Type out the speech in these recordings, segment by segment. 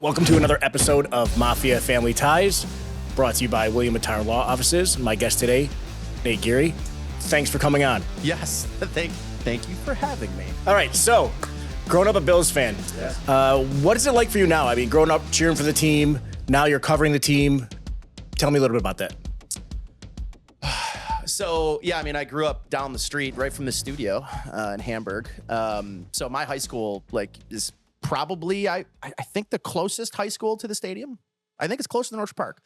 Welcome to another episode of Mafia Family Ties, brought to you by William & Tyler Law Offices. My guest today, Nate Geary. Thanks for coming on. Yes, thank you for having me. All right, so growing up a Bills fan, what is it like for you now? I mean, growing up cheering for the team, now you're covering the team. Tell me a little bit about that. So, yeah, I mean, I grew up down the street right from the studio in Hamburg. So my high school, is probably, I think, the closest high school to the stadium. I think it's closer than Orchard Park,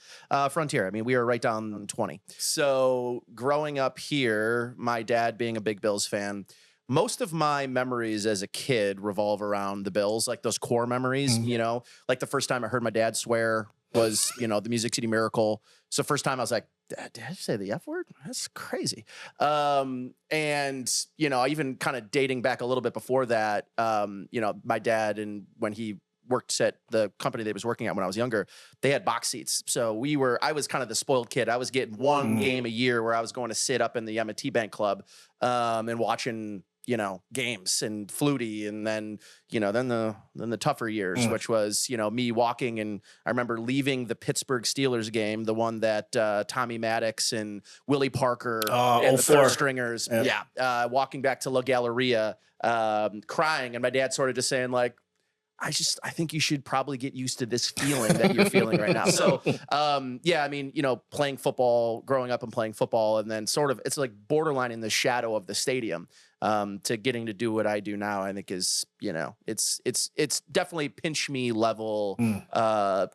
Frontier. I mean, we were right down 20. So growing up here, my dad being a big Bills fan, most of my memories as a kid revolve around the Bills, like those core memories, you know, like the first time I heard my dad swear was, you know, the Music City Miracle. So first time I was like, did I say the F word? That's crazy. And, you know, even kind of dating back a little bit before that, you know, my dad, and when he worked at the company that he was working at when I was younger, they had box seats. So I was kind of the spoiled kid. I was getting one game a year where I was going to sit up in the M&T Bank Club and watching, you know, games and Flutie, and then, you know, then the tougher years, which was, you know, me walking, and I remember leaving the Pittsburgh Steelers game, the one that Tommy Maddox and Willie Parker and the third stringers, walking back to La Galleria, crying, and my dad sort of just saying like, I think you should probably get used to this feeling that you're feeling right now. So, yeah, I mean, you know, playing football, growing up and playing football, and then sort of, it's like borderline in the shadow of the stadium, to getting to do what I do now, I think is, you know, it's definitely pinch me level,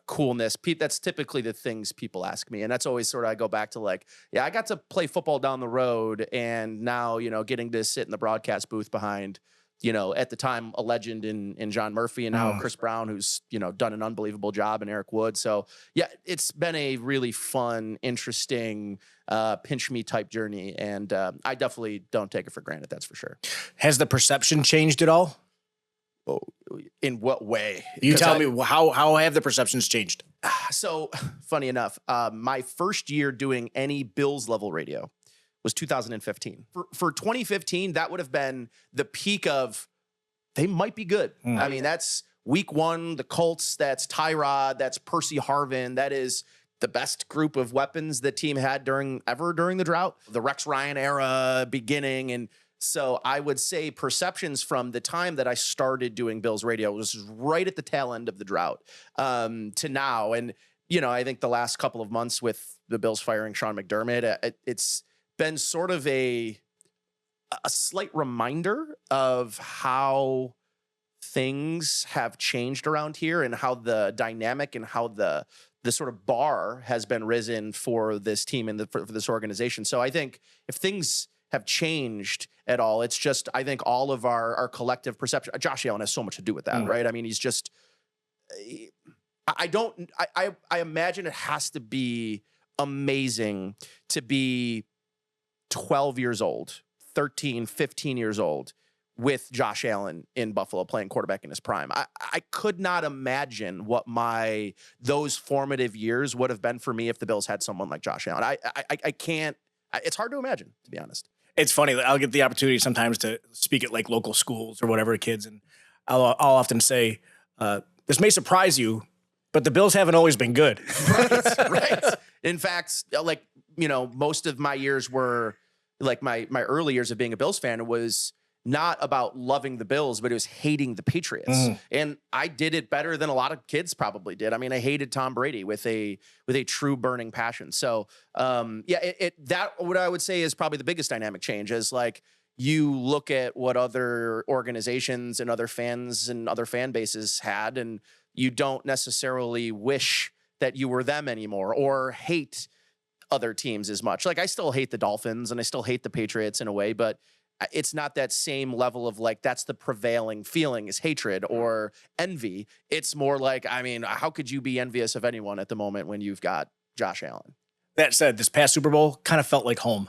coolness. That's typically the things people ask me. And that's always sort of, I go back to like, yeah, I got to play football down the road, and now, you know, getting to sit in the broadcast booth behind, you know, at the time, a legend in John Murphy, and now Chris Brown, who's, you know, done an unbelievable job, and Eric Wood. So, yeah, it's been a really fun, interesting, pinch me type journey. And I definitely don't take it for granted. That's for sure. Has the perception changed at all? Oh, in what way? You tell me, how have the perceptions changed? So, funny enough, my first year doing any Bills level radio was 2015. For 2015, that would have been the peak of, they might be good. I mean, that's week one, the Colts, that's Tyrod, that's Percy Harvin. That is the best group of weapons the team had during the drought. The Rex Ryan era beginning. And so I would say perceptions from the time that I started doing Bills radio was right at the tail end of the drought, to now. And, you know, I think the last couple of months with the Bills firing Sean McDermott, it's been sort of a slight reminder of how things have changed around here, and how the dynamic and how the sort of bar has been risen for this team and for this organization. So I think if things have changed at all, it's just, I think all of our collective perception, Josh Allen has so much to do with that, right? I mean, he's just, I imagine it has to be amazing to be 12 years old, 13, 15 years old with Josh Allen in Buffalo playing quarterback in his prime. I could not imagine what those formative years would have been for me if the Bills had someone like Josh Allen. I can't, it's hard to imagine, to be honest. It's funny. I'll get the opportunity sometimes to speak at like local schools or whatever, kids. And I'll often say, this may surprise you, but the Bills haven't always been good. Right. In fact, like, you know, most of my years were like my early years of being a Bills fan was not about loving the Bills, but it was hating the Patriots. And I did it better than a lot of kids probably did. I mean, I hated Tom Brady with a true burning passion. So, that what I would say is probably the biggest dynamic change is like, you look at what other organizations and other fans and other fan bases had, and you don't necessarily wish that you were them anymore, or hate other teams as much. Like, I still hate the Dolphins and I still hate the Patriots in a way, but it's not that same level of like, that's the prevailing feeling is hatred or envy. It's more like, I mean, how could you be envious of anyone at the moment when you've got Josh Allen? That said, this past Super Bowl kind of felt like home,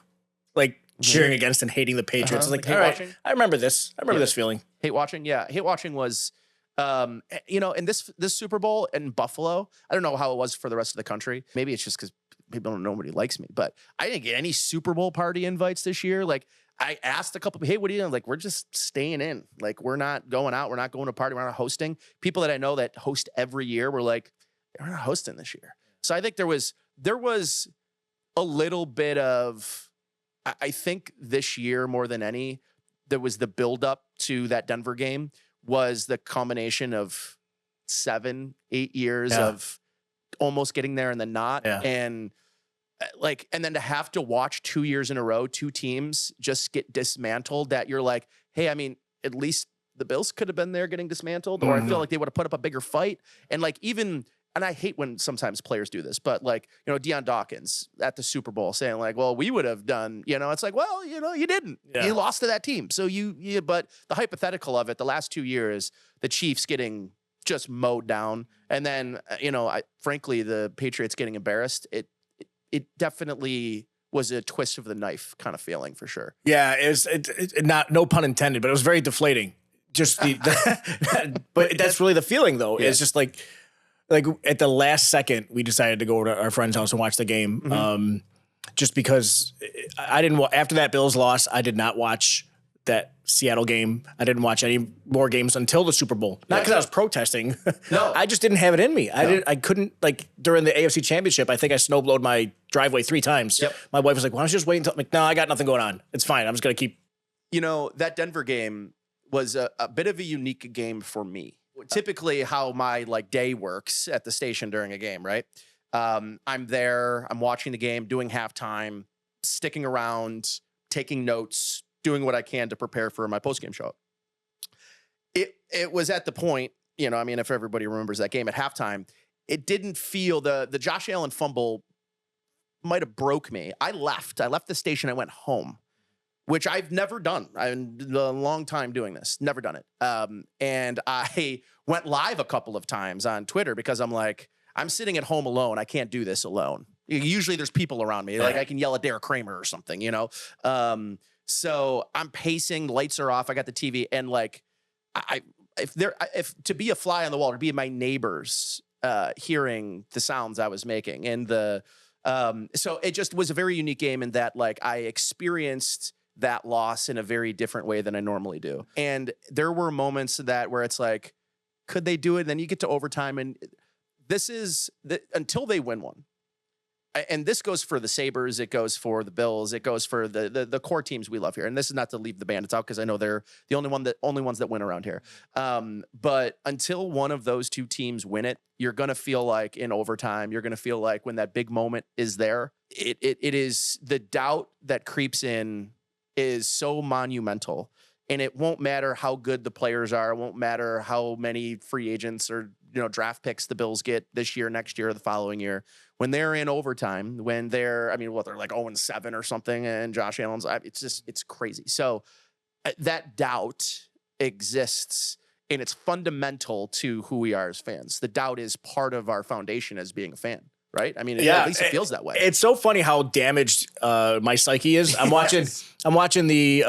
like cheering against and hating the Patriots. Like, all right, I remember this. I remember this feeling. Hate watching. Yeah. Hate watching was, you know, in this Super Bowl in Buffalo, I don't know how it was for the rest of the country. Maybe it's just because people don't know nobody likes me, but I didn't get any Super Bowl party invites this year. Like, I asked a couple, hey, what are you doing? Like, we're just staying in. Like, we're not going out. We're not going to a party. We're not hosting. People that I know that host every year were like, we're not hosting this year. So I think there was a little bit of, I think this year more than any, there was the buildup to that Denver game was the combination of 7-8 years of almost getting there and then not. And and then to have to watch 2 years in a row, 2 teams just get dismantled that you're like, hey, I mean, at least the Bills could have been there getting dismantled, or I feel like they would have put up a bigger fight. And like, even, and I hate when sometimes players do this, but like, you know, Deion Dawkins at the Super Bowl saying like, well, we would have done, you know, it's like, well, you know, you didn't. You lost to that team. So but the hypothetical of it, the last 2 years, the Chiefs getting just mowed down. And then, you know, frankly, the Patriots getting embarrassed. It definitely was a twist of the knife kind of feeling for sure. Yeah, it's not, no pun intended, but it was very deflating. Just but that's really the feeling though. It's just like at the last second, we decided to go to our friend's house and watch the game. Just because I didn't, after that Bills loss, I did not watch that Seattle game. I didn't watch any more games until the Super Bowl. Not because I was protesting. No. I just didn't have it in me. I couldn't, like, during the AFC Championship, I think I snowblowed my driveway 3 times. My wife was like, why don't you just wait until, I'm like, no, I got nothing going on. It's fine. I'm just going to keep. You know, that Denver game was a bit of a unique game for me. Typically how my like day works at the station during a game, right? I'm there, I'm watching the game, doing halftime, sticking around, taking notes, doing what I can to prepare for my postgame show. It was at the point, you know, I mean, if everybody remembers that game at halftime, it didn't feel, the Josh Allen fumble might have broke me. I left the station, I went home, which I've never done. I'm a long time doing this, never done it. And I went live a couple of times on Twitter because I'm like, I'm sitting at home alone. I can't do this alone. Usually there's people around me. Like I can yell at Derek Kramer or something, you know? So I'm pacing, lights are off. I got the TV, and like, if to be a fly on the wall, to be my neighbors hearing the sounds I was making, and so it just was a very unique game in that like I experienced that loss in a very different way than I normally do. And there were moments where it's like, could they do it? And then you get to overtime, and this is until they win one. And this goes for the Sabres, it goes for the Bills, it goes for the core teams we love here. And this is not to leave the Bandits out because I know they're the only ones that win around here. But until one of those 2 teams win it, you're gonna feel like in overtime, you're gonna feel like when that big moment is there, it is the doubt that creeps in is so monumental. And it won't matter how good the players are. It won't matter how many free agents or, you know, draft picks the Bills get this year, next year, or the following year. When they're in overtime, when they're, I mean, they're like 0-7 or something, and Josh Allen's, it's crazy. So that doubt exists, and it's fundamental to who we are as fans. The doubt is part of our foundation as being a fan. Right? I mean, at least it feels that way. It's so funny how damaged my psyche is. I'm watching the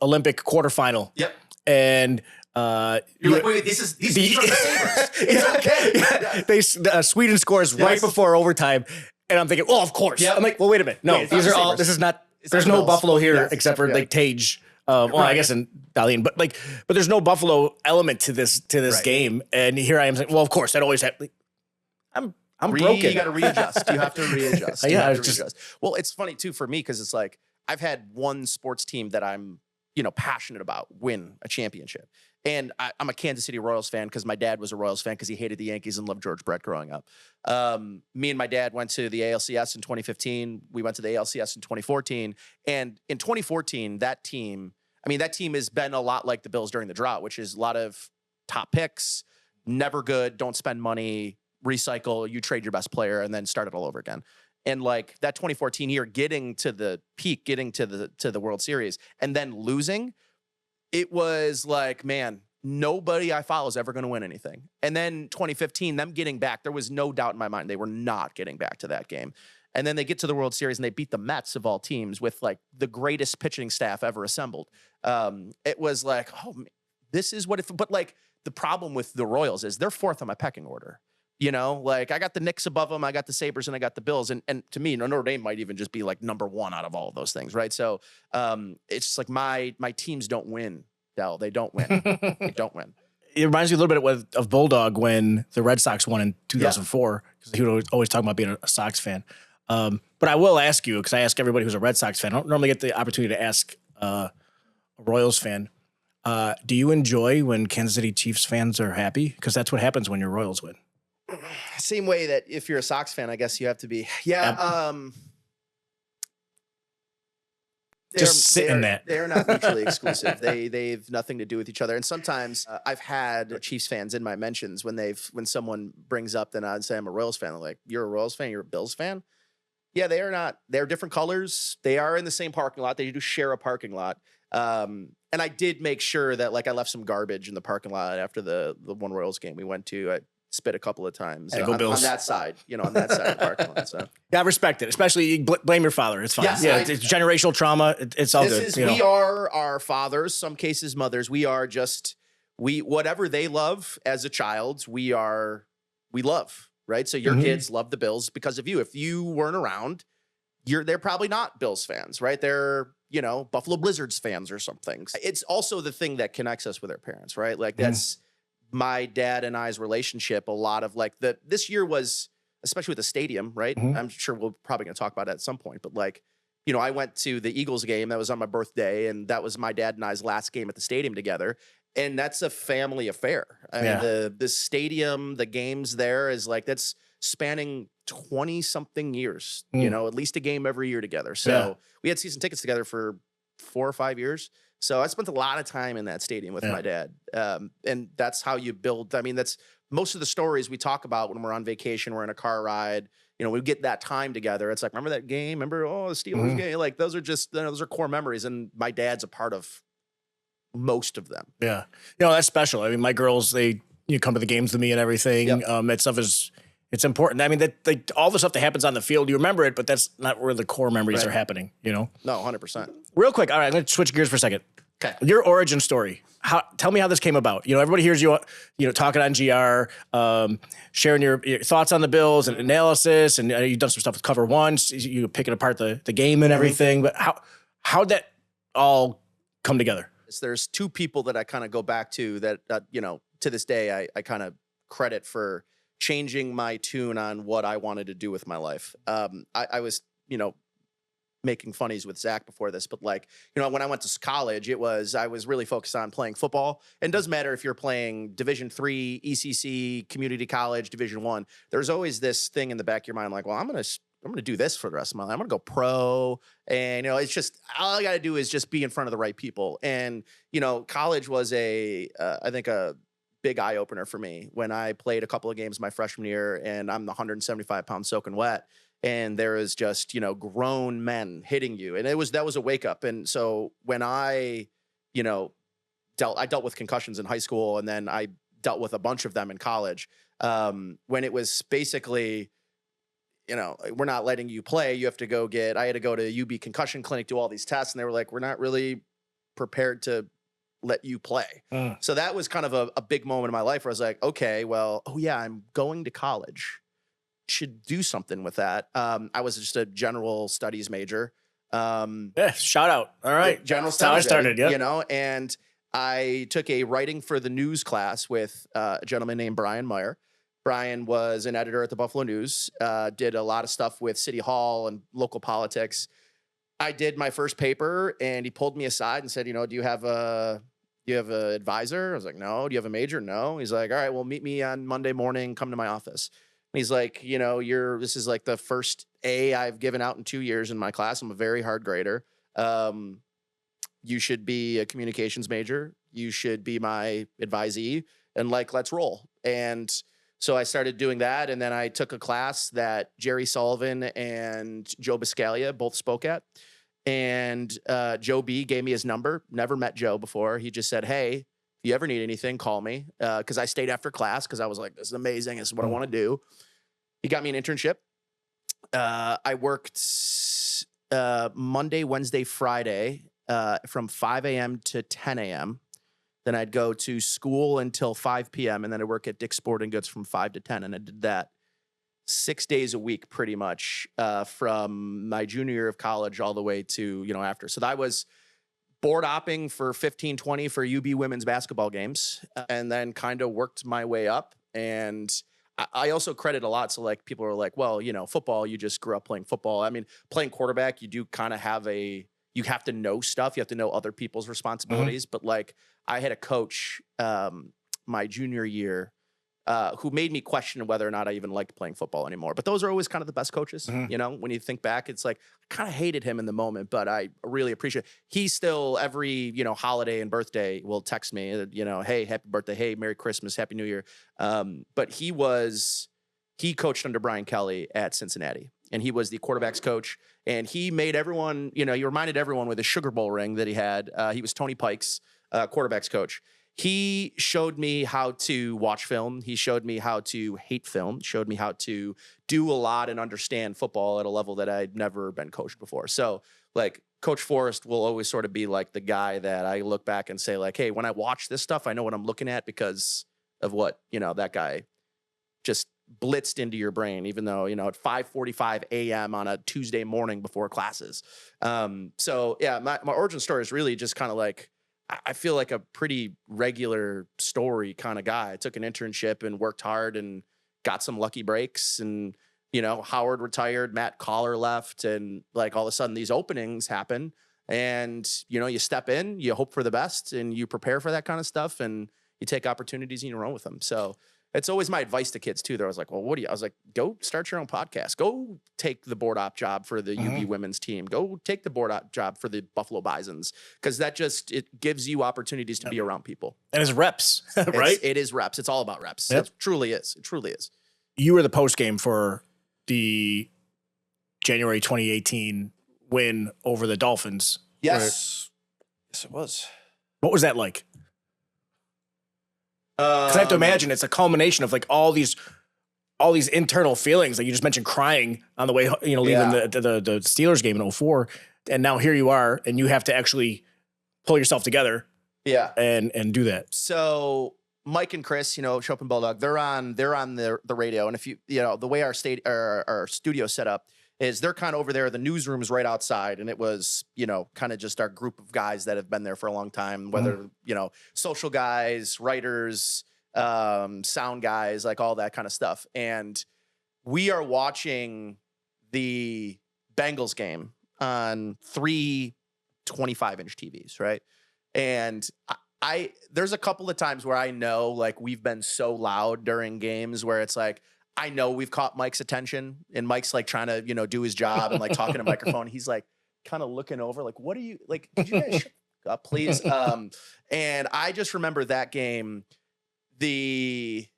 Olympic quarterfinal. Yep. And you're like, wait, these are the Sabres. It's okay. Sweden scores right before overtime, and I'm thinking, well, of course. I'm like, well, wait a minute. No, these are all. This is not. There's no Buffalo here except for like Tage. Well, I guess in Dalian, but there's no Buffalo element to this game. And here I am saying, well, of course, that always happens. I'm broken. You got to readjust. You have to readjust. Well, it's funny too for me because it's like I've had one sports team that I'm, you know, passionate about win a championship, and I'm a Kansas City Royals fan because my dad was a Royals fan because he hated the Yankees and loved George Brett growing up. Me and my dad went to the ALCS in 2015. We went to the ALCS in 2014, and in 2014, that team has been a lot like the Bills during the drought, which is a lot of top picks, never good, don't spend money. Recycle, you trade your best player, and then start it all over again. And like that 2014 year, getting to the peak, getting to the World Series, and then losing, it was like, man, nobody I follow is ever going to win anything. And then 2015, them getting back, there was no doubt in my mind they were not getting back to that game. And then they get to the World Series and they beat the Mets of all teams with like the greatest pitching staff ever assembled. It was like, oh, this is what it. But like the problem with the Royals is they're 4th on my pecking order. You know, like I got the Knicks above them, I got the Sabres, and I got the Bills. And to me, Notre Dame might even just be like number one out of all of those things, right? So it's just like my teams don't win, Del. They don't win. They don't win. It reminds me a little bit of Bulldog when the Red Sox won in 2004, because he would always talk about being a Sox fan. But I will ask you, because I ask everybody who's a Red Sox fan. I don't normally get the opportunity to ask a Royals fan. Do you enjoy when Kansas City Chiefs fans are happy? Because that's what happens when your Royals win. Same way that if you're a Sox fan, I guess you have to be. Yeah. Just sit in that. They're not mutually exclusive. They've nothing to do with each other. And sometimes I've had Chiefs fans in my mentions when someone brings up, then I'd say I'm a Royals fan. They're like, you're a Royals fan? You're a Bills fan? Yeah, they are not. They're different colors. They are in the same parking lot. They do share a parking lot. And I did make sure that like I left some garbage in the parking lot after the one Royals game we went to. I spit a couple of times Hey, go Bills. on that side, on that side of the parking lot. So yeah, I respect it. Especially you blame your father. It's fine. Yes, yeah, it's generational trauma. It's all good. We are our fathers, some cases mothers. We are just whatever they love as a child, we love, right? So your kids love the Bills because of you. If you weren't around, they're probably not Bills fans, right? They're Buffalo Blizzards fans or something. It's also the thing that connects us with our parents, right? Like that's my dad and I's relationship. A lot of like this year was, especially with the stadium, right? I'm sure we're probably going to talk about it at some point, but like, I went to the Eagles game that was on my birthday, and that was my dad and I's last game at the stadium together. And that's a family affair. I mean, the stadium, the games there is like, that's spanning 20 something years, at least a game every year together. So we had season tickets together for 4 or 5 years. So I spent a lot of time in that stadium with my dad. And that's how you build. I mean, that's most of the stories we talk about when we're on vacation, we're in a car ride, we get that time together. It's like, remember that game? Remember, the Steelers game? Like those are just, those are core memories. And my dad's a part of most of them. Yeah. That's special. I mean, my girls, they come to the games with me and everything. That stuff it's important. I mean, that all the stuff that happens on the field, you remember it, but that's not where the core memories are happening, No, 100%. Real quick. All right, I'm going to switch gears for a second. Okay. Your origin story. Tell me how this came about. Everybody hears you, talking on GR, sharing your thoughts on the Bills and analysis, and you've done some stuff with Cover One. You picking apart the game and everything. But how'd that all come together? There's two people that I kind of go back to that, to this day, I kind of credit for changing my tune on what I wanted to do with my life. I was, making funnies with Zach before this, but like, when I went to college, I was really focused on playing football. And it doesn't matter if you're playing Division III, ECC, community college, Division I, there's always this thing in the back of your mind, like, well, I'm going to do this for the rest of my life. I'm going to go pro. And, it's just, all I got to do is just be in front of the right people. And, college was I think a big eye opener for me when I played a couple of games my freshman year, and I'm the 175 pound soaking wet. And there is just, grown men hitting you. And that was a wake up. And so when I dealt with concussions in high school, and then I dealt with a bunch of them in college, when it was basically, we're not letting you play. You have to I had to go to UB concussion clinic, do all these tests. And they were like, we're not really prepared to let you play. So that was kind of a big moment in my life where I was like, okay, well, I'm going to college. Should do something with that. I was just a general studies major. Shout out. All right. General That's how I studies, started. And I took a writing for the news class with a gentleman named Brian Meyer. Brian was an editor at the Buffalo News, did a lot of stuff with City Hall and local politics. I did my first paper, and he pulled me aside and said, do you have an advisor? I was like, no. Do you have a major? No. He's like, all right, well, meet me on Monday morning. Come to my office. He's like, this is like the first A I've given out in 2 years in my class. I'm a very hard grader. You should be a communications major. You should be my advisee, and like, let's roll. And so I started doing that. And then I took a class that Jerry Sullivan and Joe Biscaglia both spoke at. And Joe B gave me his number. Never met Joe before. He just said, hey, if you ever need anything, call me. Because I stayed after class because I was like, this is amazing. This is what I want to do. He got me an internship. I worked Monday, Wednesday, Friday from 5 a.m. to 10 a.m. Then I'd go to school until 5 p.m. and then I'd work at Dick's Sporting Goods from 5 to 10. And I did that 6 days a week, pretty much, from my junior year of college all the way to, after. So I was board hopping for 15, 20 for UB women's basketball games, and then kind of worked my way up. And I also credit a lot. So like people are like, well, football, you just grew up playing football. I mean, playing quarterback, you do kind of have you have to know stuff. You have to know other people's responsibilities. But like I had a coach my junior year who made me question whether or not I even liked playing football anymore. But those are always kind of the best coaches. When you think back, it's like I kind of hated him in the moment, but I really appreciate it. He still every, holiday and birthday will text me, hey, happy birthday. Hey, Merry Christmas. Happy New Year. But he coached under Brian Kelly at Cincinnati, and he was the quarterback's coach. And he made everyone, he reminded everyone with his Sugar Bowl ring that he had. He was Tony Pike's quarterback's coach. He showed me how to watch film. He showed me how to hate film, showed me how to do a lot and understand football at a level that I'd never been coached before. So like Coach Forrest will always sort of be like the guy that I look back and say like, hey, when I watch this stuff, I know what I'm looking at because of what, that guy just blitzed into your brain, even though, at 5:45 a.m. on a Tuesday morning before classes. So yeah, my origin story is really just kind of like, I feel like a pretty regular story kind of guy. I took an internship and worked hard and got some lucky breaks. And, Howard retired, Matt Collar left. And like all of a sudden these openings happen and, you step in, you hope for the best and you prepare for that kind of stuff and you take opportunities and you run with them. So it's always my advice to kids too. I was like, well, I was like, go start your own podcast. Go take the board op job for the UB women's team. Go take the board op job for the Buffalo Bisons. Cause it gives you opportunities to be around people. And it's reps, right? It is reps. It's all about reps. Yep. It truly is. It truly is. You were the post game for the January 2018 win over the Dolphins. Yes. Yes, it was. What was that like? Because I have to imagine it's a culmination of like all these internal feelings. Like you just mentioned crying on the way, leaving the Steelers game in 2004. And now here you are and you have to actually pull yourself together. Yeah. And do that. So Mike and Chris, Chopin Bulldog, they're on the radio. And if the way our studio set up is they're kind of over there. The newsroom's right outside. And it was, kind of just our group of guys that have been there for a long time, whether, social guys, writers, sound guys, like all that kind of stuff. And we are watching the Bengals game on 3 25-inch TVs, right? And there's a couple of times where I know like we've been so loud during games where it's like, I know we've caught Mike's attention and Mike's like trying to, do his job and like talking to microphone. He's like kind of looking over like, what are you like, could you guys shut up, please? And I just remember that game, it's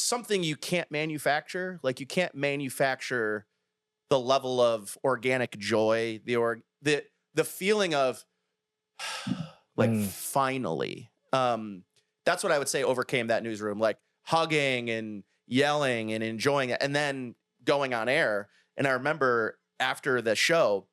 something you can't manufacture. Like you can't manufacture the level of organic joy, the feeling of like, finally, that's what I would say overcame that newsroom. Like, hugging and yelling and enjoying it and then going on air. And I remember after the show,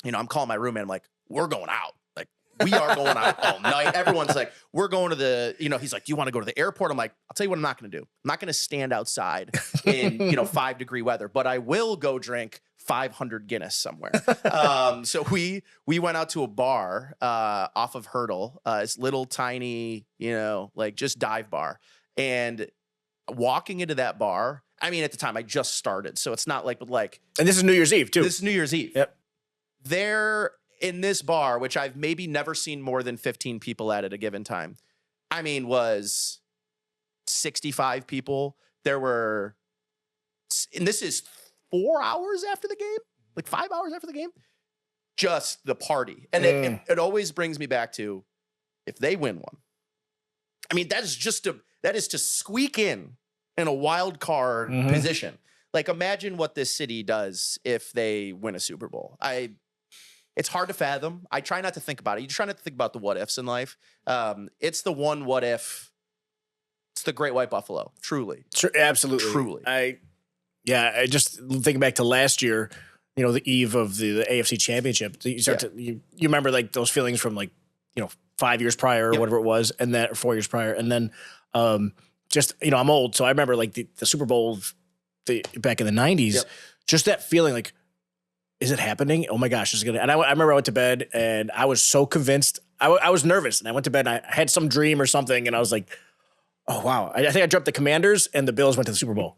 I'm calling my roommate. I'm like, we're going out. Like we are going out all night. Everyone's like, we're going to he's like, do you want to go to the airport? I'm like, I'll tell you what I'm not going to do. I'm not going to stand outside in, 5-degree weather, but I will go drink 500 Guinness somewhere. So we went out to a bar off of Hurdle, this little tiny, like just dive bar. And walking into that bar, I mean, at the time I just started, so it's not like, but like, and this is New Year's Eve too. This is New Year's Eve. Yep. There in this bar, which I've maybe never seen more than 15 people at a given time. I mean, was 65 people. There were, and this is 4 hours after the game, like 5 hours after the game, just the party. And it always brings me back to if they win one. I mean, that is to squeak in a wild card position. Like imagine what this city does if they win a Super Bowl. It's hard to fathom. I try not to think about it. You try not to think about the what ifs in life. It's the one what if. It's the Great White Buffalo. Truly. Absolutely. Truly. I just thinking back to last year, the eve of the AFC Championship. You remember like those feelings from like, 5 years prior or whatever it was, and then or 4 years prior, and then just I'm old, so I remember like the Super Bowl back in the 90s, just that feeling like, is it happening? Oh my gosh, is it gonna? And I remember I went to bed and I was so convinced. I was nervous, and I went to bed and I had some dream or something, and I was like, oh wow, I think I dropped the Commanders and the Bills went to the Super Bowl.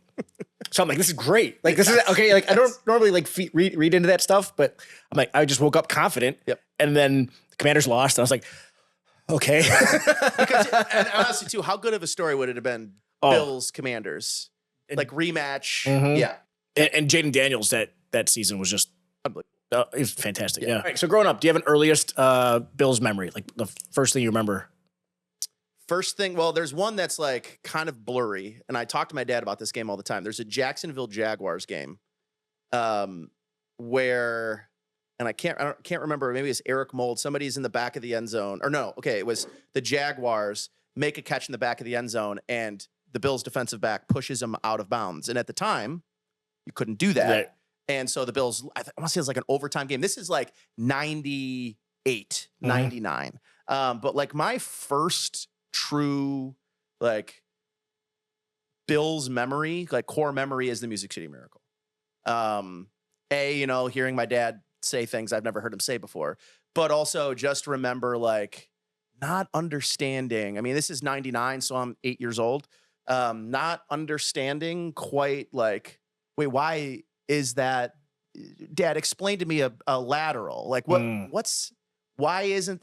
So I'm like, this is great. Like, this is okay. Like, I don't normally like read into that stuff, but I'm like, I just woke up confident. And then the Commanders lost, and I was like, okay. And honestly, too, how good of a story would it have been? Bills Commanders, like rematch. Yeah. And Jaden Daniels that season was just unbelievable. It was fantastic. Yeah. All right, so growing up, do you have an earliest Bills memory? Like the first thing you remember? First thing, well, there's one that's like kind of blurry, and I talk to my dad about this game all the time. There's a Jacksonville Jaguars game, where, and I can't remember. Maybe it's Eric Mold. Somebody's in the back of the end zone, or no, okay, it was the Jaguars make a catch in the back of the end zone, and the Bills defensive back pushes him out of bounds. And at the time, you couldn't do that, right. And so the Bills, I want to say it was like an overtime game. This is like 98, 99, but like my first true like Bills memory, like core memory, is the Music City Miracle. Hearing my dad say things I've never heard him say before, but also just remember like not understanding. I mean, this is 99, so I'm 8 years old. Not understanding quite like, wait, why is that? Dad, explain to me a lateral. Like why isn't?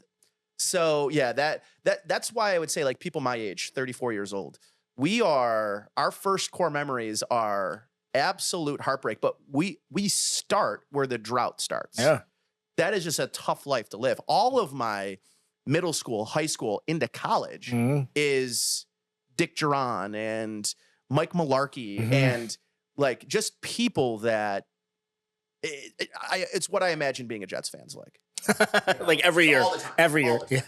So yeah, that's why I would say like people my age, 34 years old, our first core memories are absolute heartbreak, but we start where the drought starts. Yeah. That is just a tough life to live. All of my middle school, high school, into college is Dick Duran and Mike Malarkey and like just people that it's what I imagine being a Jets fan's like. Like every year. Yeah.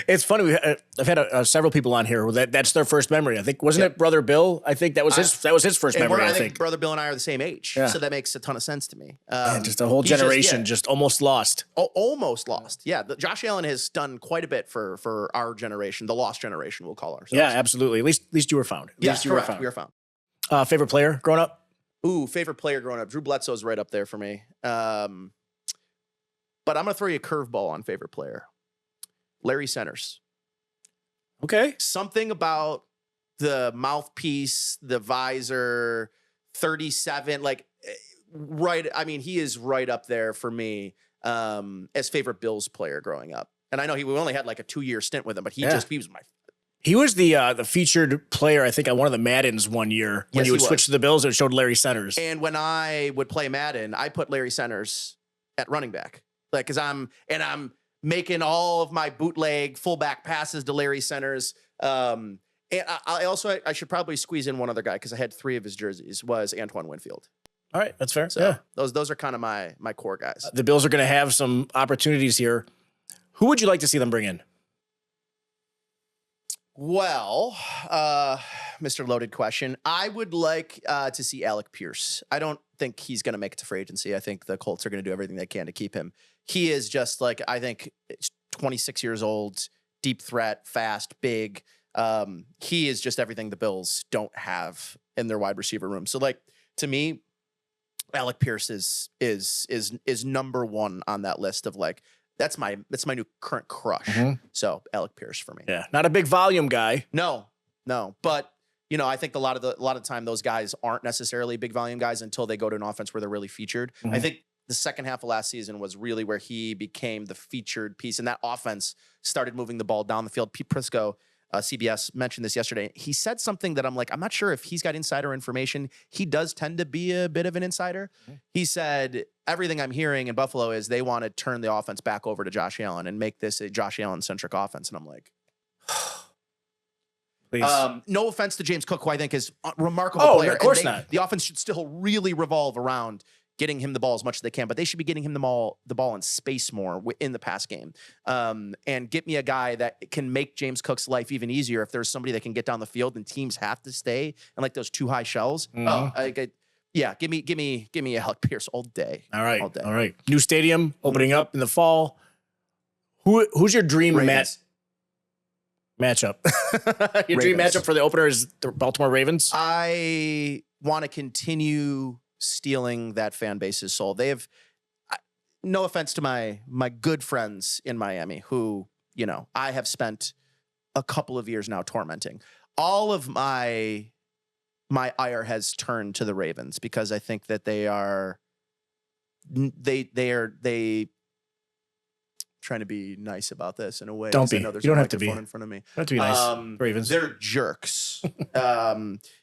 It's funny. I've had several people on here that's their first memory. I think wasn't it Brother Bill? I think that was his first memory. I think Brother Bill and I are the same age, so that makes a ton of sense to me. Just a whole generation just almost lost. Almost lost. Yeah, Josh Allen has done quite a bit for our generation, the lost generation, we'll call ourselves. Yeah, absolutely. At least you were found. Yes, correct. We were found. Favorite player growing up? Ooh, favorite player growing up. Drew Bledsoe's right up there for me. But I'm going to throw you a curveball on favorite player. Larry Centers. Okay. Something about the mouthpiece, the visor, 37, like right. I mean, he is right up there for me as favorite Bills player growing up. And I know we only had like a 2-year stint with him, but he was my. He was the featured player, I think, on one of the Maddens one year when you would switch to the Bills. It showed Larry Centers. And when I would play Madden, I put Larry Centers at running back. Like, because I'm making all of my bootleg fullback passes to Larry Centers. And I should probably squeeze in one other guy because I had 3 of his jerseys, was Antoine Winfield. All right, that's fair. So yeah, those are kind of my core guys. The Bills are going to have some opportunities here. Who would you like to see them bring in? Well, Mr. Loaded Question, I would like to see Alec Pierce. I don't think he's going to make it to free agency. I think the Colts are going to do everything they can to keep him. He is just like, I think it's 26 years old, deep threat, fast, big. He is just everything the Bills don't have in their wide receiver room. So like, to me, Alec Pierce is number one on that list of like, that's my new current crush. So Alec Pierce for me. Yeah. Not a big volume guy. No. But I think a lot of time those guys aren't necessarily big volume guys until they go to an offense where they're really featured. I think the second half of last season was really where he became the featured piece, and that offense started moving the ball down the field. Pete Prisco, CBS, mentioned this yesterday. He said something that I'm like, I'm not sure if he's got insider information. He does tend to be a bit of an insider. He said, everything I'm hearing in Buffalo is they want to turn the offense back over to Josh Allen and make this a Josh Allen-centric offense. And I'm like, please. No offense to James Cook, who I think is a remarkable player. Of course not. The offense should still really revolve around getting him the ball as much as they can, but they should be getting him the ball in space more in the pass game. And get me a guy that can make James Cook's life even easier if there's somebody that can get down the field and teams have to stay and like those 2 high shells. Yeah, give me a Alec Pierce all day. All right. All day. All right. New stadium opening up in the fall. Who's your dream Ravens. Matchup. Your dream Ravens. matchup for the opener is the Baltimore Ravens. I want to continue stealing that fan base's soul. They have, no offense to my good friends in Miami, who, you know, I have spent a couple of years now tormenting. All of my ire has turned to the Ravens because I think that they trying to be nice about this in a way. Don't be. I know there's You don't a have to be. microphone in front of me. Don't have to be nice. Ravens. They're jerks.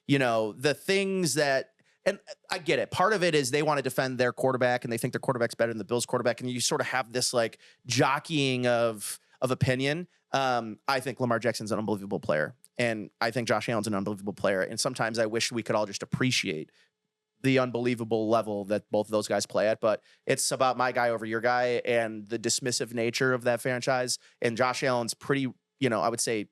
You know, the things that, and I get it. Part of it is they want to defend their quarterback and they think their quarterback's better than the Bills quarterback. And you sort of have this like jockeying of opinion. I think Lamar Jackson's an unbelievable player. And I think Josh Allen's an unbelievable player. And sometimes I wish we could all just appreciate the unbelievable level that both of those guys play at. But it's about my guy over your guy and the dismissive nature of that franchise. And Josh Allen's pretty, you know, I would say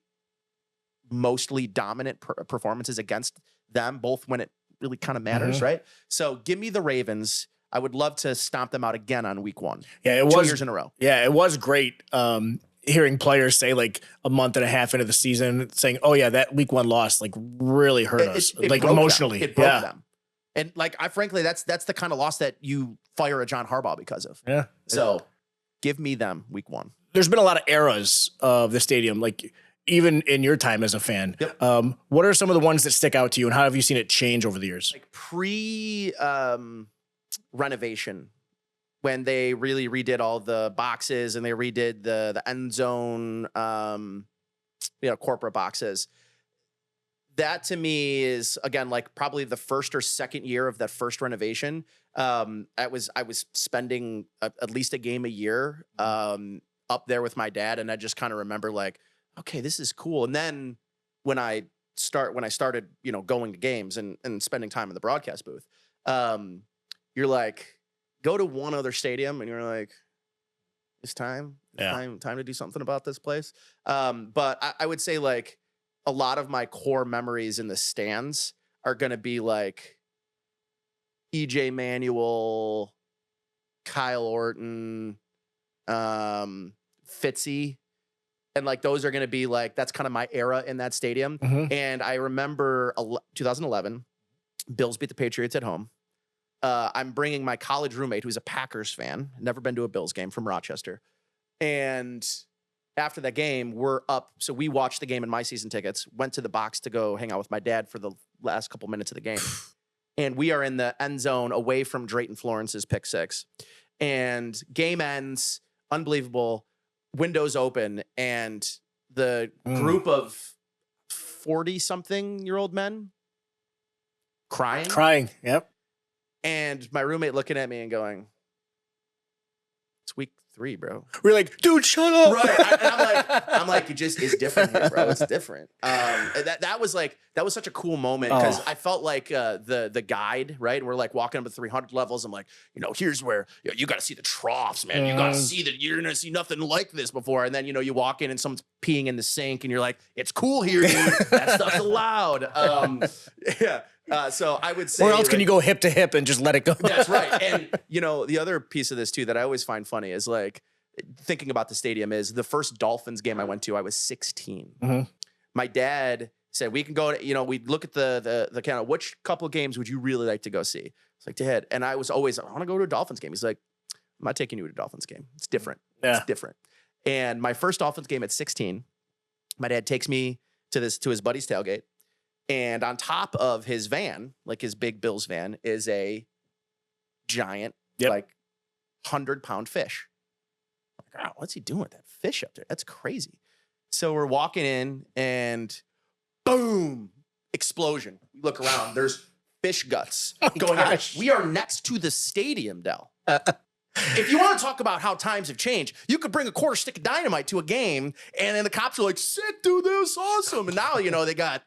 mostly dominant performances against them, both when it really kind of matters, right? So give me the Ravens. I would love to stomp them out again on week 1. Yeah, it 2 was years in a row. Yeah, it was great. Hearing players say like a month and a half into the season saying, oh yeah, that week 1 loss like really hurt us. It like broke emotionally. them. It broke them. And like, I frankly, that's the kind of loss that you fire a John Harbaugh because of. Yeah. So give me them week 1. There's been a lot of eras of the stadium, like even in your time as a fan. Yep. What are some of the ones that stick out to you and how have you seen it change over the years? Like renovation, when they really redid all the boxes and they redid the end zone, corporate boxes. That to me is, again, like probably the first or second year of that first renovation. I was spending at least a game a year up there with my dad, and I just kind of remember like, okay, this is cool. And then when I started, you know, going to games and spending time in the broadcast booth, you're like, go to one other stadium, and you're like, it's time. Time to do something about this place. But I would say like, a lot of my core memories in the stands are going to be like EJ Manuel, Kyle Orton, Fitzy. And like, those are going to be like, that's kind of my era in that stadium. And I remember 2011, Bills beat the Patriots at home. I'm bringing my college roommate, who's a Packers fan, never been to a Bills game, from Rochester. And after that game, we're up. So we watched the game in my season tickets, went to the box to go hang out with my dad for the last couple minutes of the game. And we are in the end zone away from Drayton Florence's pick 6. And game ends, unbelievable, windows open, and the group of 40-something-year-old men crying. Yep. And my roommate looking at me and going, it's week 3, bro. We're like, dude, shut up. Right. I'm like, it just is different here, bro. It's different. That was such a cool moment because I felt like the guide, right? And we're like walking up to 300 levels. I'm like, you know, here's where you got to see the troughs, man. You got to see that. You're gonna see nothing like this before. And then you walk in and someone's peeing in the sink, and you're like, it's cool here, dude. That stuff's allowed. So I would say, or else can you go hip to hip and just let it go? That's right. And the other piece of this too that I always find funny is like thinking about the stadium is the first Dolphins game I went to. I was 16. My dad said, we can go to, we'd look at the kind of which couple of games would you really like to go see? It's like, Dad. And I was always, I want to go to a Dolphins game. He's like, I'm not taking you to a Dolphins game. It's different. Yeah. It's different. And my first Dolphins game at 16, my dad takes me to his buddy's tailgate. And on top of his van, like his big Bills van, is a giant, like 100-pound fish. I'm like, oh, what's he doing with that fish up there? That's crazy. So we're walking in and boom, explosion. We look around. There's fish guts going on. We are next to the stadium, Del. If you want to talk about how times have changed, you could bring a quarter stick of dynamite to a game, and then the cops are like, sick, dude, that was awesome. And now, they got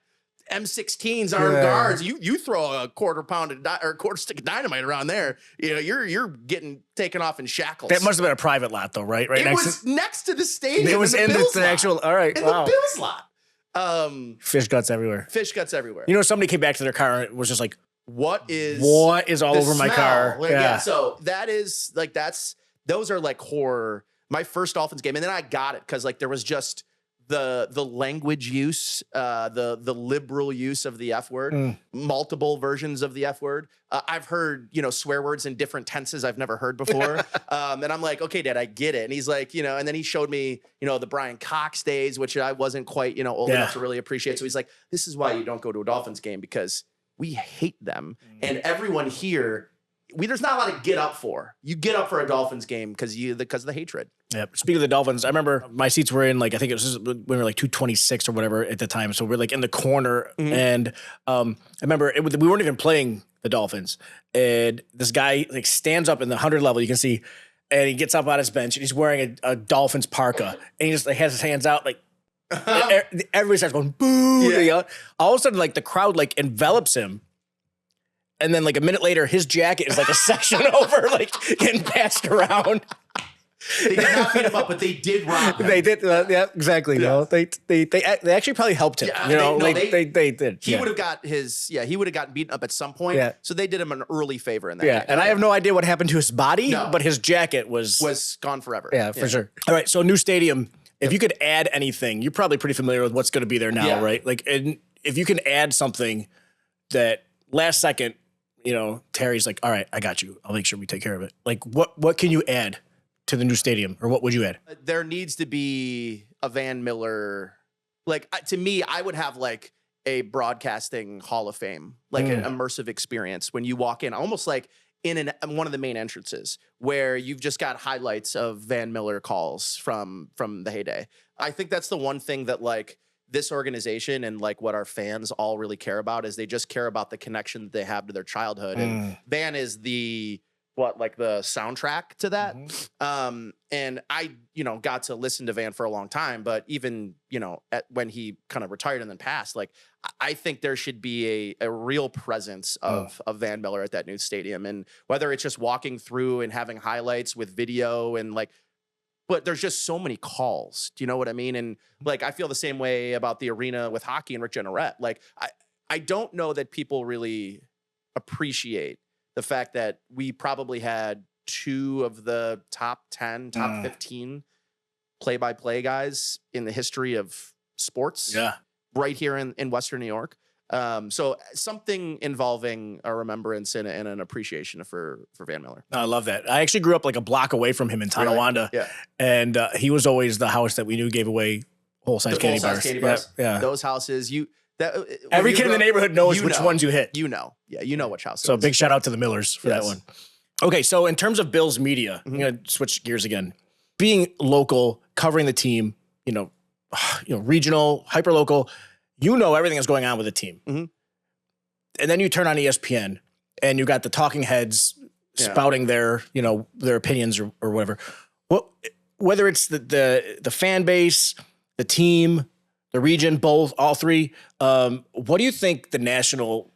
M16s, armed guards. You throw a quarter stick of dynamite around there, you're getting taken off in shackles. That must have been a private lot, though, right? It was next to the stadium. It was in the actual. All right, in the Bills lot. Fish guts everywhere. Fish guts everywhere. Somebody came back to their car and was just like, what is all over my car? Yeah. So that is like those are like horror. My first Dolphins game, and then I got it because like there was just the language use, the liberal use of the F word, multiple versions of the F word. I've heard, swear words in different tenses I've never heard before. And I'm like, okay, Dad, I get it. And he's like, and then he showed me, the Brian Cox days, which I wasn't quite, old enough to really appreciate. So he's like, this is why you don't go to a Dolphins game, because we hate them. And everyone here, there's not a lot to get up for. You get up for a Dolphins game because of the hatred. Yeah. Speaking of the Dolphins, I remember my seats were in, like, I think it was when we were like 226 or whatever at the time. So we're like in the corner. And I remember we weren't even playing the Dolphins. And this guy like stands up in the 100 level, you can see, and he gets up on his bench and he's wearing a Dolphins parka. And he just like has his hands out like, everybody starts going, boo. Yeah. All of a sudden, like the crowd like envelops him. And then like a minute later, his jacket is like a section over, like getting passed around. They did not beat him up, but they did rob him. They did, yeah, exactly. Yeah. They actually probably helped him. They did. He would have got he would have gotten beaten up at some point. Yeah. So they did him an early favor in that. Yeah, game. and I have no idea what happened to his body, but his jacket was gone forever. Yeah, for sure. All right, so new stadium. If you could add anything, you're probably pretty familiar with what's going to be there now, right? Like, and if you can add something that last second, Terry's like, all right, I got you. I'll make sure we take care of it. Like, what can you add to the new stadium, or what would you add? There needs to be a Van Miller. Like, to me, I would have like a broadcasting hall of fame, like an immersive experience when you walk in, almost like in one of the main entrances where you've just got highlights of Van Miller calls from the heyday. I think that's the one thing that like this organization and like what our fans all really care about is they just care about the connection that they have to their childhood. And Van is the soundtrack to that. And I, got to listen to Van for a long time, but even, when he kind of retired and then passed, like, I think there should be a real presence of Van Miller at that new stadium. And whether it's just walking through and having highlights with video and like, but there's just so many calls. Do you know what I mean? And like, I feel the same way about the arena with hockey and Rick Jeanneret. Like, I don't know that people really appreciate the fact that we probably had 2 of the top 10, top 15 play-by-play guys in the history of sports. Yeah. Right here in Western New York. So something involving a remembrance and an appreciation for Van Miller. I love that. I actually grew up like a block away from him in Tonawanda. Really? Yeah. And he was always the house that we knew gave away whole-size candy bars. Yeah. Those houses, every kid in the neighborhood knows which ones you hit. Yeah, you know which house. So big shout out to the Millers for that one. Okay, so in terms of Bills media, I'm going to switch gears again. Being local, covering the team, regional, hyper-local, everything that's going on with the team. And then you turn on ESPN and you got the talking heads spouting their opinions or whatever. Whether it's the fan base, the team, the region, both, all three, what do you think the national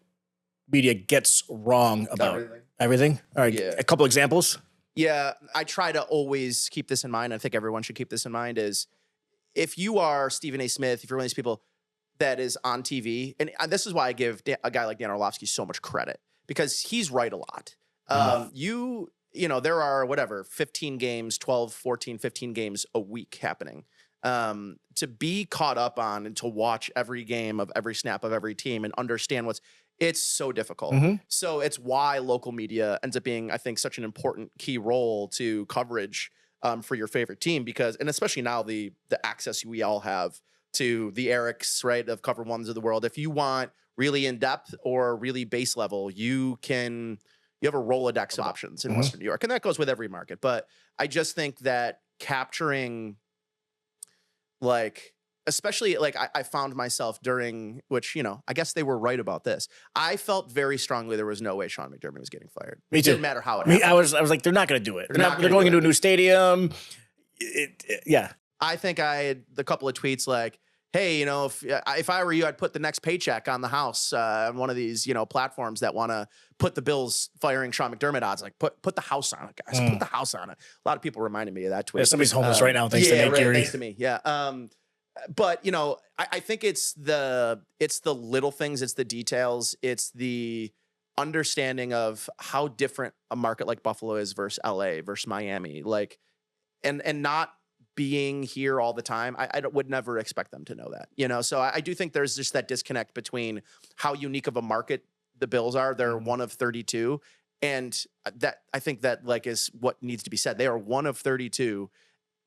media gets wrong about? Everything? All right, a couple examples. Yeah, I try to always keep this in mind. I think everyone should keep this in mind is if you are Stephen A. Smith, if you're one of these people that is on TV, and this is why I give a guy like Dan Orlovsky so much credit because he's right a lot. There are 15 games, 12, 14, 15 games a week happening. To be caught up on and to watch every game of every snap of every team and understand it's so difficult. So it's why local media ends up being, I think, such an important key role to coverage for your favorite team and especially now the access we all have to the Erics, right, of Cover Ones of the world. If you want really in-depth or really base level, you have a Rolodex of options in Western New York. And that goes with every market. But I just think that capturing especially I found myself during which, I guess they were right about this. I felt very strongly there was no way Sean McDermott was getting fired. Me too. It didn't matter how it happened. I was like, they're not going to do it. They're going into a new stadium. I think I had a couple of tweets like, hey, if I were you, I'd put the next paycheck on the house on one of these, platforms that want to put the Bills firing Sean McDermott odds. Like, put the house on it, guys. Put the house on it. A lot of people reminded me of that tweet. Yeah, somebody's homeless right now, thanks to Nate Geary. Thanks to me, yeah. But I think it's the little things, it's the details, it's the understanding of how different a market like Buffalo is versus LA versus Miami, and not being here all the time, I would never expect them to know that, you know? So I do think there's just that disconnect between how unique of a market the Bills are. They're one of 32. And that, I think that like is what needs to be said. They are one of 32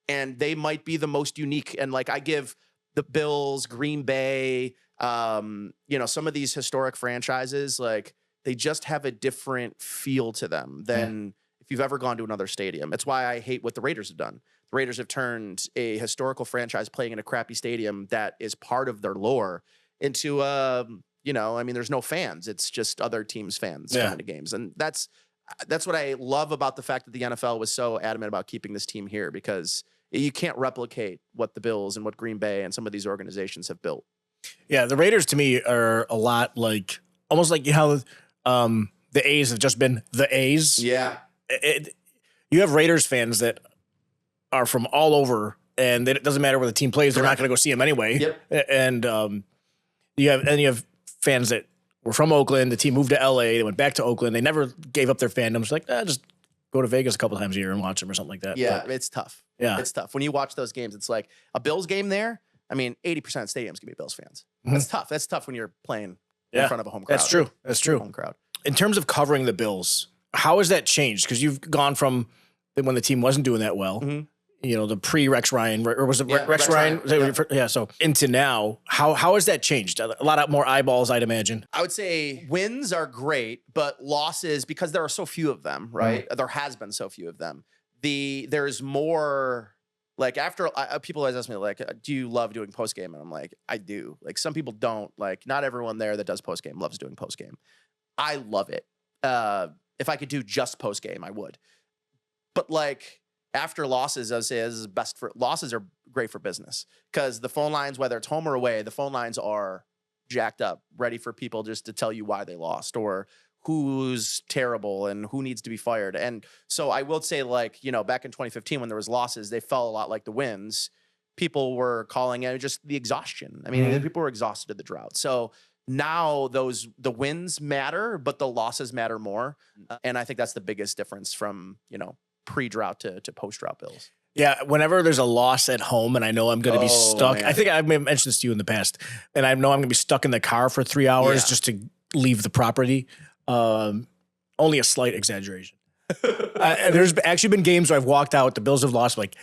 and they might be the most unique. And like, I give the Bills, Green Bay, you know, some of these historic franchises, like they just have a different feel to them than if you've ever gone to another stadium. That's why I hate what the Raiders have done. The Raiders have turned a historical franchise playing in a crappy stadium that is part of their lore into, you know, I mean, there's no fans. It's just other teams' fans coming to games. And that's what I love about the fact that the NFL was so adamant about keeping this team here, because you can't replicate what the Bills and what Green Bay and some of these organizations have built. Yeah, the Raiders to me are a lot like, almost like how the A's have just been the A's. Yeah. You have Raiders fans that are from all over, and it doesn't matter where the team plays, they're not going to go see them anyway. Yep. And you have fans that were from Oakland. The team moved to LA. They went back to Oakland. They never gave up their fandoms. Like, just go to Vegas a couple times a year and watch them or something like that. Yeah, it's tough. Yeah, it's tough. When you watch those games, it's like a Bills game there. I mean, 80% of stadiums can be Bills fans. That's tough. That's tough when you're playing in front of a home crowd. That's true. That's true. Home crowd. In terms of covering the Bills, how has that changed? Because you've gone from when the team wasn't doing that well, you know, the pre-Rex Ryan, or was it Rex Ryan? Yeah. So into now, how has that changed? A lot more eyeballs, I'd imagine. I would say wins are great, but losses, because there are so few of them, right? There has been so few of them. There's more. Like after people always ask me, like, do you love doing post game? And I'm like, I do. Like some people don't. Like not everyone there that does post game loves doing post game. I love it. If I could do just post game, I would. But like after losses, I would say is best for losses are great for business, because the phone lines, whether it's home or away, the phone lines are jacked up, ready for people just to tell you why they lost or who's terrible and who needs to be fired. And so I will say, like, you know, back in 2015 when there was losses, they felt a lot like the wins. People were calling it just the exhaustion. I mean, people were exhausted of the drought. So now the wins matter, but the losses matter more. And I think that's the biggest difference from, you know, pre-drought to post-drought Bills. Yeah, whenever there's a loss at home and I know I'm going to be stuck, man. I think I may have mentioned this to you in the past, and I know I'm going to be stuck in the car for 3 hours just to leave the property. Only a slight exaggeration. There's actually been games where I've walked out, the Bills have lost, like,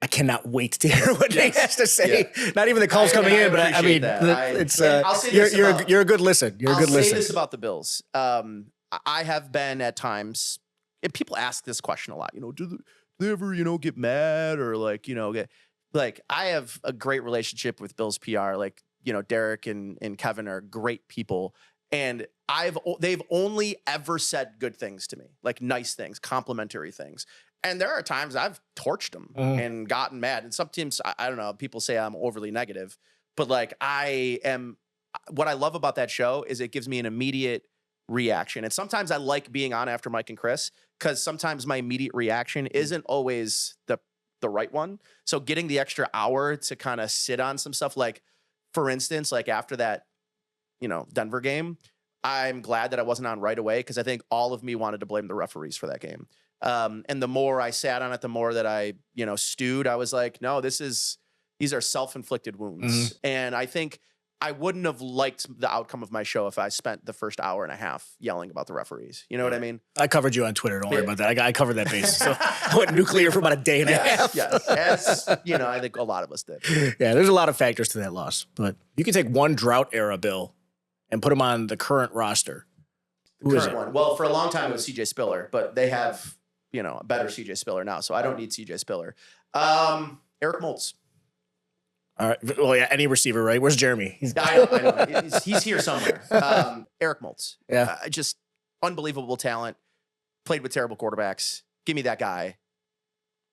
I cannot wait to hear what Nate has to say. Yeah. Not even the calls coming in, but I mean, it's you're a good listen. You're a good listen. I'll say this about the Bills. I have been at times, and people ask this question a lot, you know, do they ever, you know, get mad or like, you know, I have a great relationship with Bills PR. Like, you know, Derek and Kevin are great people. And they've only ever said good things to me, like nice things, complimentary things. And there are times I've torched them and gotten mad. And sometimes, I don't know, people say I'm overly negative, but like what I love about that show is it gives me an immediate reaction. And sometimes I like being on after Mike and Chris, because sometimes my immediate reaction isn't always the right one. So getting the extra hour to kind of sit on some stuff, like for instance, like after that, you know, Denver game, I'm glad that I wasn't on right away, because I think all of me wanted to blame the referees for that game. And the more I sat on it, the more that I, you know, stewed, I was like, no, these are self-inflicted wounds. And I think I wouldn't have liked the outcome of my show if I spent the first hour and a half yelling about the referees. You know what I mean? I covered you on Twitter. Don't worry about that. I covered that base. So I went nuclear for about a day and a half. Yes. As, you know, I think a lot of us did. Yeah, there's a lot of factors to that loss. But you can take one drought era Bill and put him on the current roster. Who is it? One. Well, for a long time it was CJ Spiller, but they have, you know, a better CJ Spiller now, so I don't need CJ Spiller. Eric Moulds. All right. Well, yeah, any receiver, right? Where's Jeremy? I know. He's here somewhere. Eric Moulds. Yeah. Just unbelievable talent. Played with terrible quarterbacks. Give me that guy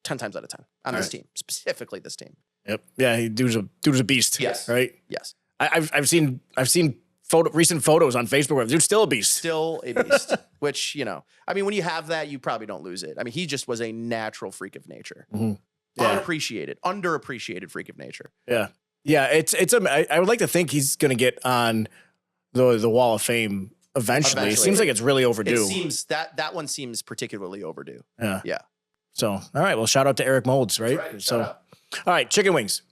10 times out of 10 on this team, specifically this team. Yep. Yeah, dude's a beast. Yes. Right? Yes. I've seen recent photos on Facebook where dude's still a beast. Still a beast. Which, you know, I mean, when you have that, you probably don't lose it. I mean, he just was a natural freak of nature. Yeah. Underappreciated freak of nature. Yeah. Yeah. I would like to think he's going to get on the Wall of Fame eventually. It seems like it's really overdue. It seems that one seems particularly overdue. Yeah. Yeah. So, all right. Well, shout out to Eric Molds, right? Right, So, shout all right, chicken wings.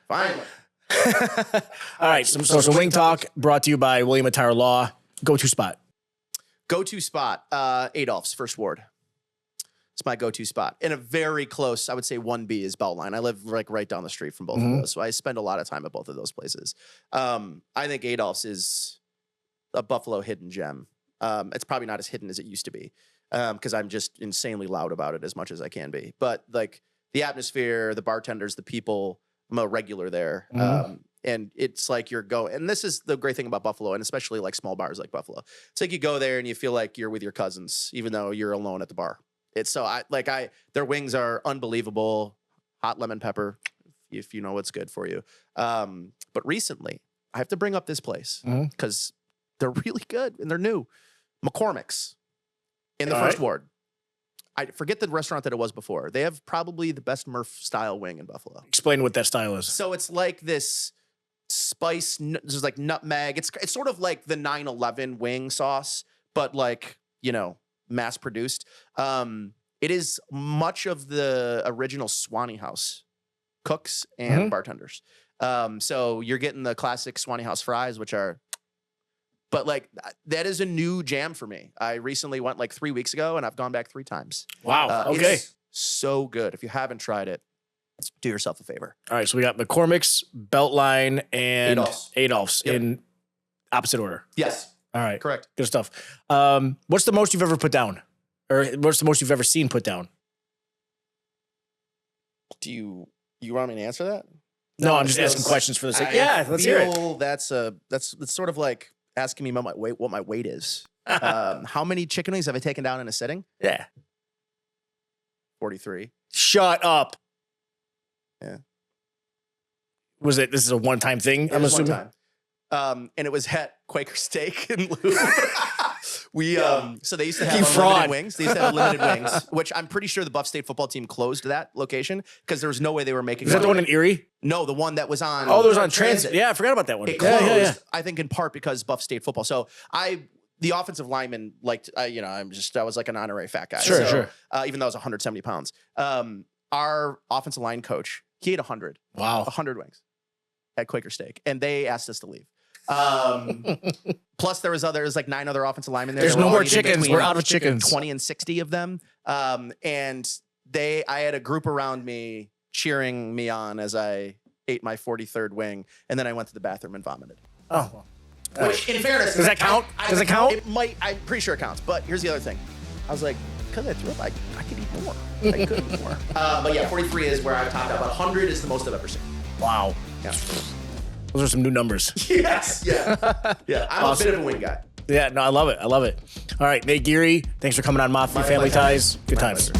Finally. All right, some wing talk brought to you by William Attire Law. Go-to spot. Go-to spot, Adolph's, First Ward. It's my go-to spot. And a very close, I would say 1B is Beltline. I live like right down the street from both of those, so I spend a lot of time at both of those places. I think Adolph's is a Buffalo hidden gem. It's probably not as hidden as it used to be because I'm just insanely loud about it as much as I can be. But like the atmosphere, the bartenders, the people, I'm a regular there. And it's like you're going, and this is the great thing about Buffalo, and especially like small bars like Buffalo. It's like you go there and you feel like you're with your cousins, even though you're alone at the bar. It's so their wings are unbelievable. Hot lemon pepper, if you know what's good for you. But recently, I have to bring up this place because they're really good and they're new. McCormick's in the First Ward. I forget the restaurant that it was before. They have probably the best Murph style wing in Buffalo. Explain what that style is. So it's like this spice, there's like nutmeg. It's sort of like the 9/11 wing sauce, but like, you know, mass produced. It is much of the original Swanee House cooks and bartenders. So you're getting the classic Swanee House fries, which are, but like that is a new jam for me. I recently went like 3 weeks ago and I've gone back 3 times. Wow. Okay. It's so good. If you haven't tried it, do yourself a favor. All right. So we got McCormick's, Beltline, and Adolph's Yep. in opposite order. Yes. All right. Correct. Good stuff. What's the most you've ever put down? Or what's the most you've ever seen put down? Do you want me to answer that? No, I'm just asking questions for the sake. Yeah, let's hear it. That's sort of like asking me about what my weight is. How many chicken wings have I taken down in a sitting? Yeah. 43. Shut up. Yeah. This is a one-time thing? I'm assuming. One time. And it was at Quaker Steak in Lou. So they used to have unlimited wings. They used to have limited wings, which I'm pretty sure the Buff State football team closed that location because there was no way they were making. Is that the one in Erie? No, the one that was on. Oh, there was on Transit. Yeah, I forgot about that one. It closed, I think, in part because Buff State football. So the offensive lineman liked, I was like an honorary fat guy. Sure. Even though I was 170 pounds. Our offensive line coach, he ate 100. Wow. 100 wings at Quaker Steak. And they asked us to leave. Plus there was like 9 other offensive linemen there. There's no more chickens. We're out of chickens. 20 and 60 of them. And I had a group around me cheering me on as I ate my 43rd wing. And then I went to the bathroom and vomited. Oh. Which, in fairness, does that count? Does it count? It might. I'm pretty sure it counts. But here's the other thing. I was like, because I threw up, I could eat more. I could eat more. But yeah, 43 is where I've topped out. But 100 is the most I've ever seen. Wow. Yeah. Those are some new numbers. Yes. Yeah. Yeah. I'm awesome. A bit of a wing guy. Yeah. No, I love it. All right, Nate Geary, thanks for coming on Mafia Family Ties. Good times.